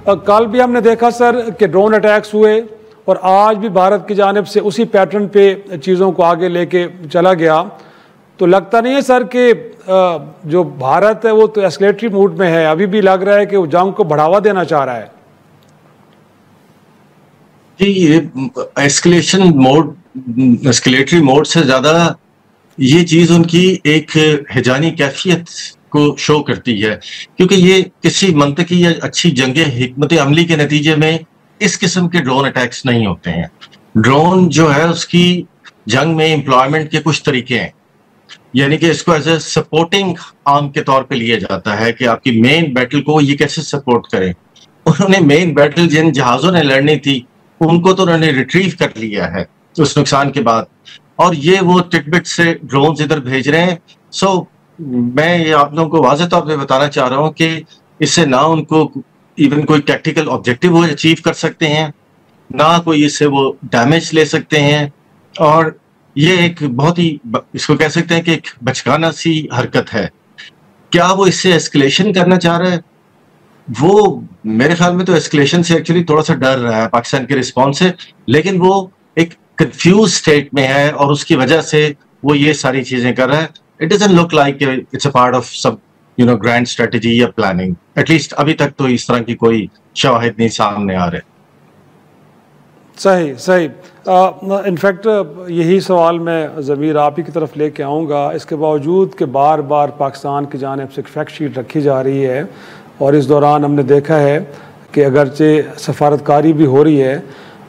कल भी हमने देखा सर कि ड्रोन अटैक्स हुए और आज भी भारत की जानिब से उसी पैटर्न पे चीज़ों को आगे लेके चला गया। तो लगता नहीं है सर कि जो भारत है वो तो एस्केलेटरी मूड में है, अभी भी लग रहा है कि वो जंग को बढ़ावा देना चाह रहा है। जी, ये एस्केलेटरी मोड से ज्यादा ये चीज उनकी एक हिजानी कैफियत को शो करती है, क्योंकि ये किसी मंतकी या अच्छी जंगे हिकमत अमली के नतीजे में इस किस्म के ड्रोन अटैक्स नहीं होते हैं। ड्रोन जो है उसकी जंग में एम्प्लॉयमेंट के कुछ तरीके हैं, यानी कि इसको एज ए सपोर्टिंग आर्म के तौर पे लिया जाता है कि आपकी मेन बैटल को ये कैसे सपोर्ट करें। उन्होंने मेन बैटल जिन जहाजों ने लड़नी थी उनको तो उन्होंने रिट्रीव कर लिया है उस नुकसान के बाद, और ये वो टिटबिट से ड्रोन्स इधर भेज रहे हैं। सो मैं ये आप लोगों को वाज़ेह तौर पे बताना चाह रहा हूँ कि इससे ना उनको इवन कोई टैक्टिकल ऑब्जेक्टिव वो अचीव कर सकते हैं, ना कोई इससे वो डैमेज ले सकते हैं, और ये एक बहुत ही इसको कह सकते हैं कि एक बचकाना सी हरकत है। क्या वो इससे एस्केलेशन करना चाह रहा है? वो मेरे ख्याल में तो एस्केलेशन से एक्चुअली थोड़ा सा डर रहा है पाकिस्तान के रिस्पॉन्स से, लेकिन वो एक कंफ्यूज स्टेट में है और उसकी वजह से वो ये सारी चीजें कर रहा है। It doesn't look like it's a part of सब ग्रैंड स्ट्रेटजी या प्लानिंग। एटलीस्ट अभी तक तो इस तरह की कोई शवाहिद नहीं सामने आ रहे। सही सही। इनफैक्ट यही सवाल मैं ज़मीर आप ही की तरफ लेके आऊँगा। इसके बावजूद कि बार बार पाकिस्तान की जानिब से एक फैक्ट शीट रखी जा रही है और इस दौरान हमने देखा है कि अगरचे सफारतकारी भी हो रही है,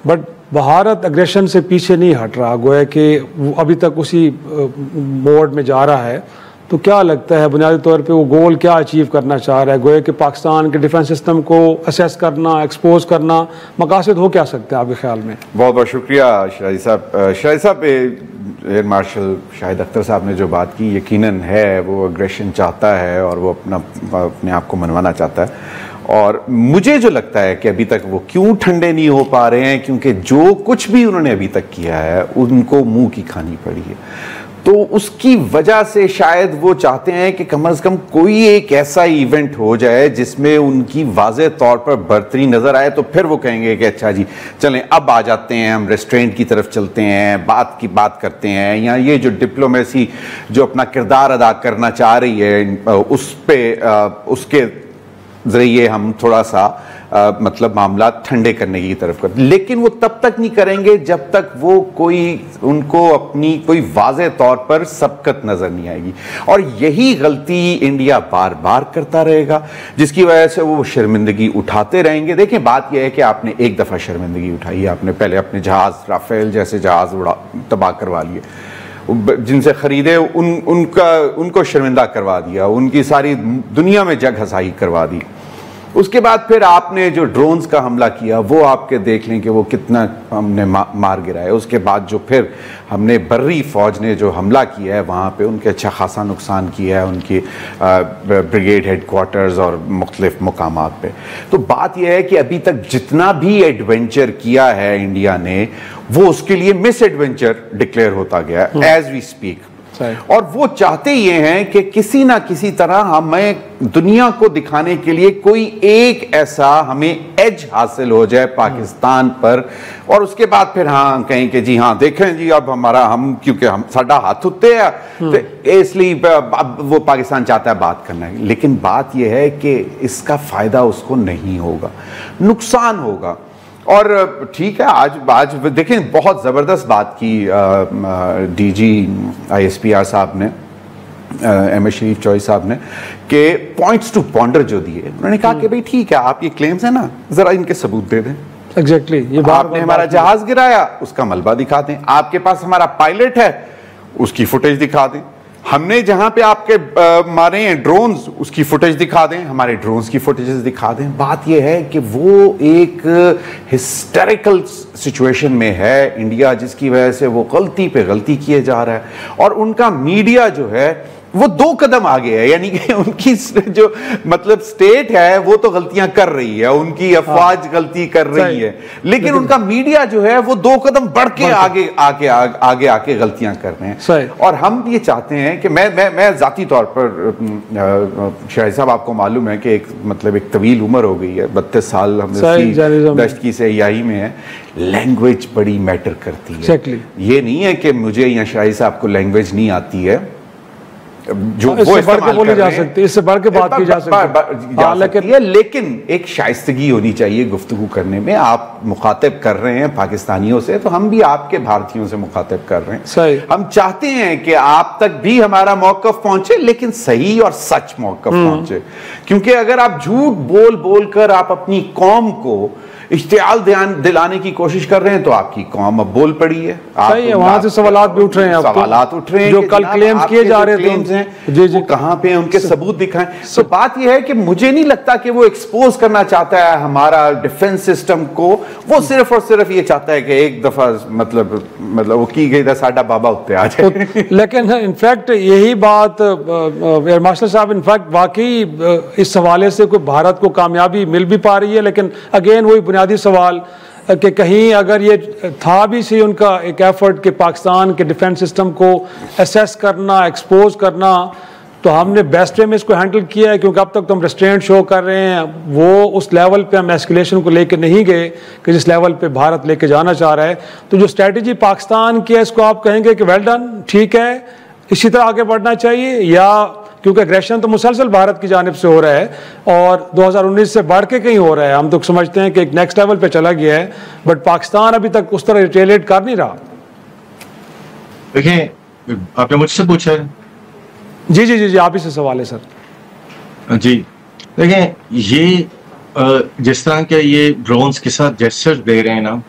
बट भारत अग्रेशन से पीछे नहीं हट रहा, गोया कि वो अभी तक उसी मोड में जा रहा है। तो क्या लगता है बुनियादी तौर पे वो गोल क्या अचीव करना चाह रहा है? गोया कि पाकिस्तान के डिफेंस सिस्टम को असेस करना, एक्सपोज करना, मकासद हो क्या सकते हैं आपके ख्याल में? बहुत बहुत शुक्रिया शाहिद साहब। शाहिद साहब, एयर मार्शल शाहिद अख्तर साहब ने जो बात की, यकीनन है वो अग्रेशन चाहता है और वो अपने आप को मनवाना चाहता है। और मुझे जो लगता है कि अभी तक वो क्यों ठंडे नहीं हो पा रहे हैं, क्योंकि जो कुछ भी उन्होंने अभी तक किया है उनको मुंह की खानी पड़ी है। तो उसकी वजह से शायद वो चाहते हैं कि कम से कम कोई एक ऐसा इवेंट हो जाए जिसमें उनकी वाज़े तौर पर बढ़तरी नजर आए, तो फिर वो कहेंगे कि अच्छा जी चलें अब आ जाते हैं, हम रेस्टोरेंट की तरफ चलते हैं, बात करते हैं, या ये जो डिप्लोमेसी जो अपना किरदार अदा करना चाह रही है उस पे उसके जरिए हम थोड़ा सा मतलब मामला ठंडे करने की तरफ करते। लेकिन वो तब तक नहीं करेंगे जब तक वो उनको अपनी कोई वाज़े तौर पर सबकत नजर नहीं आएगी। और यही गलती इंडिया बार बार करता रहेगा, जिसकी वजह से वो शर्मिंदगी उठाते रहेंगे। देखें, बात यह है कि आपने एक दफ़ा शर्मिंदगी उठाई, आपने पहले अपने जहाज़ राफेल जैसे जहाज़ तबाह करवा लिए, जिनसे खरीदे उनको शर्मिंदा करवा दिया, उनकी सारी दुनिया में जग हसाई करवा दी। उसके बाद फिर आपने जो ड्रोन्स का हमला किया वो आपके देख लें कि वो कितना हमने मार गिराया। उसके बाद जो फिर हमने बर्री फौज ने जो हमला किया है वहाँ पे उनके अच्छा खासा नुकसान किया है, उनकी ब्रिगेड हेडक्वार्टर्स और मुख्तलिफ मकामात पे। तो बात यह है कि अभी तक जितना भी एडवेंचर किया है इंडिया ने, वो उसके लिए मिस एडवेंचर डिक्लेयर होता गया एज वी स्पीक। और वो चाहते ये हैं कि किसी ना किसी तरह हमें दुनिया को दिखाने के लिए कोई एक ऐसा हमें एज हासिल हो जाए पाकिस्तान पर, और उसके बाद फिर हाँ कहें कि जी हाँ देखें जी अब क्योंकि हम साडा हाथ उत्ते है, तो इसलिए वो पाकिस्तान चाहता है बात करना है। लेकिन बात यह है कि इसका फायदा उसको नहीं होगा, नुकसान होगा। और ठीक है, आज देखें बहुत ज़बरदस्त बात की डीजी ISPR साहब ने, एमएस शरीफ चौधरी साहब ने, कि पॉइंट्स टू पॉन्डर जो दिए, उन्होंने कहा कि भाई ठीक है आप ये क्लेम्स है ना, जरा इनके सबूत दे दें। एग्जैक्टली, ये आपने हमारा जहाज गिराया, उसका मलबा दिखा दें। आपके पास हमारा पायलट है, उसकी फुटेज दिखा दें। हमने जहां पे आपके मारे हैं ड्रोन्स, उसकी फुटेज दिखा दें, हमारे ड्रोन्स की फुटेजेस दिखा दें। बात यह है कि वो एक हिस्टेरिकल सिचुएशन में है इंडिया, जिसकी वजह से वो गलती पे गलती किए जा रहा है। और उनका मीडिया जो है वो 2 कदम आगे है, यानी कि उनकी जो मतलब स्टेट है वो तो गलतियां कर रही है, उनकी अफवाज गलती कर रही है, लेकिन उनका मीडिया जो है वो 2 कदम बढ़ के आगे आके गलतियां कर रहे हैं। और हम ये चाहते हैं कि मैं जाती तौर पर, शाहिद साहब आपको मालूम है कि एक तवील उम्र हो गई है, 32 साल हम दश्त की सयाही में है। लैंग्वेज बड़ी मैटर करती है। ये नहीं है कि मुझे या शाहिद साहब को लैंग्वेज नहीं आती है, जो वो इस्तेमाल बोली जा सकती है, इससे बढ़ के बात की जा सकती है, लेकिन एक शाइस्तगी होनी चाहिए गुफ्तगू करने में। आप मुखातिब कर रहे हैं पाकिस्तानियों से, तो हम भी आपके भारतीयों से मुखातिब कर रहे हैं। सही। हम चाहते हैं कि आप तक भी हमारा मौक़िफ़ पहुंचे, लेकिन सही और सच मौक़िफ़ पहुंचे, क्योंकि अगर आप झूठ बोल बोल कर आप अपनी कौम को इश्तियाल दिलाने की कोशिश कर रहे हैं, तो आपकी कौम अब बोल पड़ी है। सही है, वहां से सवालात भी उठ रहे हैं, सवालात उठ रहे हैं, जो कल क्लेम्स किए जा रहे हैं जी कहां पे उनके सबूत दिखाएं। तो बात यह है कि मुझे नहीं लगता कि वो एक्सपोज करना चाहता है हमारा डिफेंस सिस्टम को, वो सिर्फ और सिर्फ ये चाहता है कि एक दफा मतलब वो की गई था साडा बाबा उत्ते आ जाए। लेकिन इनफैक्ट यही बात एयर मार्शल साहब इनफैक्ट वाकई इस हवाले से कोई भारत को कामयाबी मिल भी पा रही है, लेकिन अगेन वही बुनियादी सवाल कि कहीं अगर ये था भी सही उनका एक एफर्ट कि पाकिस्तान के डिफेंस सिस्टम को असेस करना, एक्सपोज करना, तो हमने बेस्ट वे में इसको हैंडल किया है, क्योंकि अब तक तो हम रेस्ट्रेंट शो कर रहे हैं, वो उस लेवल पे हम एस्केलेशन को लेकर नहीं गए कि जिस लेवल पे भारत लेके जाना चाह रहा है। तो जो स्ट्रेटजी पाकिस्तान की है, इसको आप कहेंगे कि वेल डन, ठीक है, इसी तरह आगे बढ़ना चाहिए, या क्योंकि एग्रेशन तो मुसलसल भारत की जानिब से हो रहा है और 2019 से बढ़ के कहीं हो रहा है, हम तो समझते हैं कि एक नेक्स्ट लेवल पे चला गया है, बट पाकिस्तान अभी तक उस तरह रिटेलिएट कर नहीं रहा। देखिए, आपने मुझसे पूछा है। जी जी जी जी, आप ही से सवाल है सर। जी देखें, ये जिस तरह के ये ड्रोन्स के साथ जेस्चर्स दे रहे हैं ना,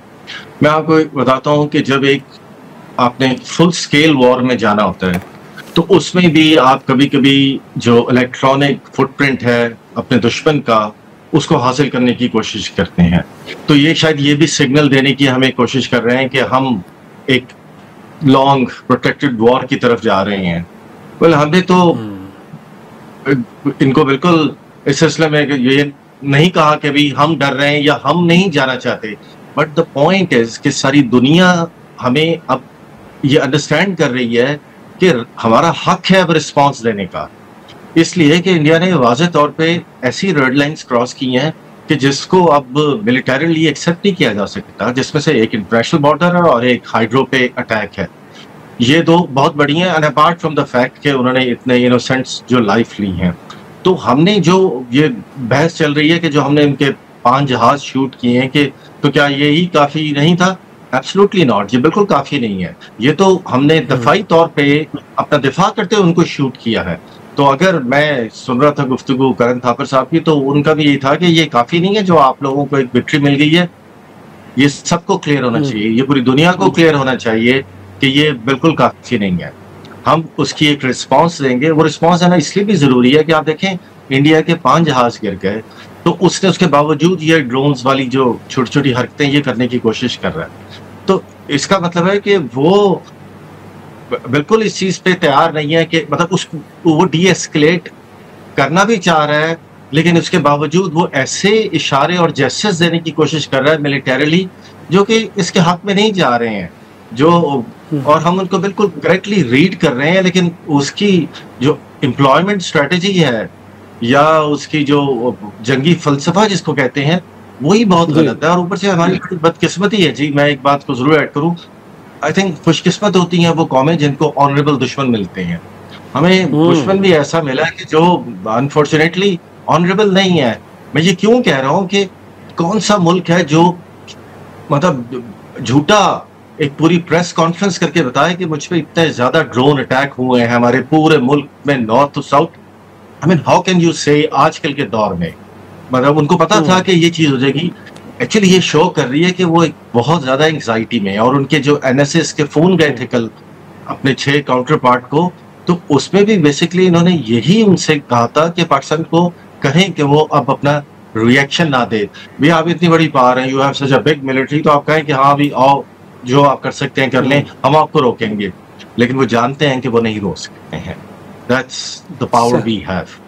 मैं आपको बताता हूँ कि जब एक आपने फुल स्केल वॉर में जाना होता है, तो उसमें भी आप कभी कभी जो इलेक्ट्रॉनिक फुटप्रिंट है अपने दुश्मन का, उसको हासिल करने की कोशिश करते हैं। तो ये शायद ये भी सिग्नल देने की हमें कोशिश कर रहे हैं कि हम एक लॉन्ग प्रोटेक्टेड वॉर की तरफ जा रहे हैं। वेल, हमने तो इनको बिल्कुल इस सिलसिले में ये नहीं कहा कि भी हम डर रहे हैं या हम नहीं जाना चाहते, बट द पॉइंट इज कि सारी दुनिया हमें अब ये अंडरस्टैंड कर रही है कि हमारा हक है अब रिस्पांस देने का, इसलिए कि इंडिया ने वाज़ेह तौर पे ऐसी रेड लाइंस क्रॉस की हैं कि जिसको अब मिलिटरीली एक्सेप्ट नहीं किया जा सकता, जिसमें से एक इंटरनेशनल बॉर्डर है और एक हाइड्रो पे अटैक है। ये दो बहुत बड़ी हैं, and apart from the fact कि उन्होंने इतने इनोसेंट्स जो लाइफ ली हैं। तो हमने जो ये बहस चल रही है कि जो हमने इनके 5 जहाज शूट किए हैं, कि तो क्या यही काफ़ी नहीं था? एब्सोल्युटली नॉट, ये बिल्कुल काफ़ी नहीं है। ये तो हमने दफाई तौर पे अपना दिफा करते हुए उनको शूट किया है। तो अगर मैं सुन रहा था गुफ्तगू करण थापर साहब की, तो उनका भी यही था कि ये काफ़ी नहीं है जो आप लोगों को एक विक्ट्री मिल गई है। ये सबको क्लियर होना चाहिए, ये पूरी दुनिया को क्लियर होना चाहिए कि ये बिल्कुल काफ़ी नहीं है। हम उसकी एक रिस्पॉन्स देंगे। वो रिस्पॉन्स देना इसलिए भी ज़रूरी है कि आप देखें, इंडिया के 5 जहाज गिर गए, तो उसने उसके बावजूद ये ड्रोन्स वाली जो छोटी छोटी हरकतें ये करने की कोशिश कर रहा है। तो इसका मतलब है कि वो बिल्कुल इस चीज़ पे तैयार नहीं है कि मतलब वो डी एस्केलेट करना भी चाह रहा है, लेकिन उसके बावजूद वो ऐसे इशारे और जेस्चर्स देने की कोशिश कर रहा है मिलिटरीली, जो कि इसके हक में नहीं जा रहे हैं, जो और हम उनको बिल्कुल करेक्टली रीड कर रहे हैं, लेकिन उसकी जो एम्प्लॉयमेंट स्ट्रेटजी है या उसकी जो जंगी फलसफा जिसको कहते हैं, वही बहुत गलत है। और ऊपर से हमारी बदकिस्मती है जी, मैं एक बात को जरूर ऐड करूं, आई थिंक खुशकिस्मत होती हैं वो कौमें जिनको ऑनरेबल दुश्मन मिलते हैं। हमें दुश्मन भी ऐसा मिला है कि जो अनफॉर्चुनेटली ऑनरेबल नहीं है। मैं ये क्यों कह रहा हूँ कि कौन सा मुल्क है जो मतलब झूठा एक पूरी प्रेस कॉन्फ्रेंस करके बताया कि मुझ पे इतने ज्यादा ड्रोन अटैक हुए हैं हमारे पूरे मुल्क में, north to south. I mean, how can you say आजकल के दौर में, मतलब उनको पता था कि ये चीज हो जाएगी। एक्चुअली ये शो कर रही है कि वो बहुत ज्यादा एंग्जाइटी में है। और उनके जो एनएसएस के फोन गए थे कल अपने 6 काउंटर पार्ट को, तो उसमें भी बेसिकली इन्होंने यही उनसे कहा था कि पाकिस्तान को कहें कि वो अब अपना रिएक्शन ना दे। भी आप इतनी बड़ी पावर हैं, you have such a big military, तो आप कहें कि हाँ भी आओ, जो आप कर सकते हैं कर लें, हम आपको रोकेंगे। लेकिन वो जानते हैं कि वो नहीं रोक सकते हैं। That's the power we have.